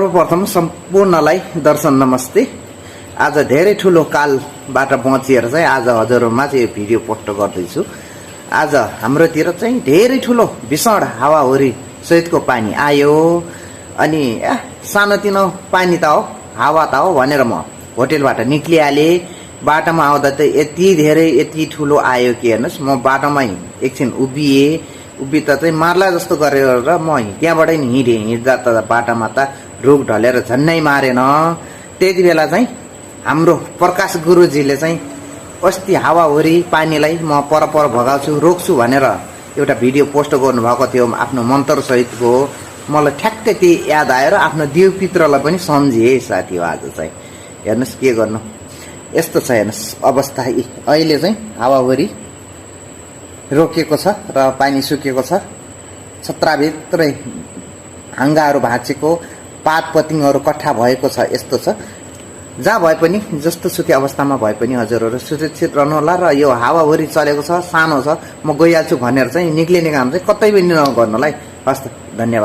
सर्वप्रथम सम्पूर्णलाई दर्शन नमस्ते। आज धेरै ठुलो कालबाट बचिएर चाहिँ आज हजुरहरुमा चाहिँ यो भिडियो पोस्ट गर्दैछु। आज हाम्रोतिर चाहिँ धेरै ठुलो भीषण हावाहुरी सहितको पानी आयो। अनि सानोतिनो पानी त हो, हावा त हो भनेर म होटलबाट निक्लिहाले। बाटोमा आउँदा त यति ठुलो आयो कि हेर्नुस्, म बाटोमै एकछिन उभि त चाहिँ मार्ला जस्तो गरेर म त्यहाँबाटै हिँड्दा त बाटोमा त रुख ढलेर झन्नै मारेन। त्यति बेला चाहिँ हाम्रो प्रकाश गुरुजीले चाहिँ अस्ति हावाहुरी पानीलाई म पर भगाउँछु रोक्छु भनेर एउटा भिडियो पोस्ट गर्नुभएको थियो आफ्नो मन्त्र सहितको। मलाई ठ्याक्कै त्यही याद आएर आफ्नो देव पित्रलाई पनि सम्झिए साथी हो। आज चाहिँ हेर्नुस् के गर्नु, यस्तो छ हेर्नुस् अवस्था। अहिले चाहिँ हावाहुरी रोकेको छ र पानी सुकेको छ। छत्राभित्रै हाँगाहरू भाँचेको, पातपतिङहरू कट्ठा भएको छ। यस्तो छ। जहाँ भए पनि जस्तो सुकै अवस्थामा भए पनि हजुरहरू सुरक्षित रहनु होला। र यो हावाहुरी चलेको छ, सानो छ, म गइहाल्छु भनेर चाहिँ निक्लिने काम चाहिँ कतै पनि नगर्नुलाई। हस् त, धन्यवाद।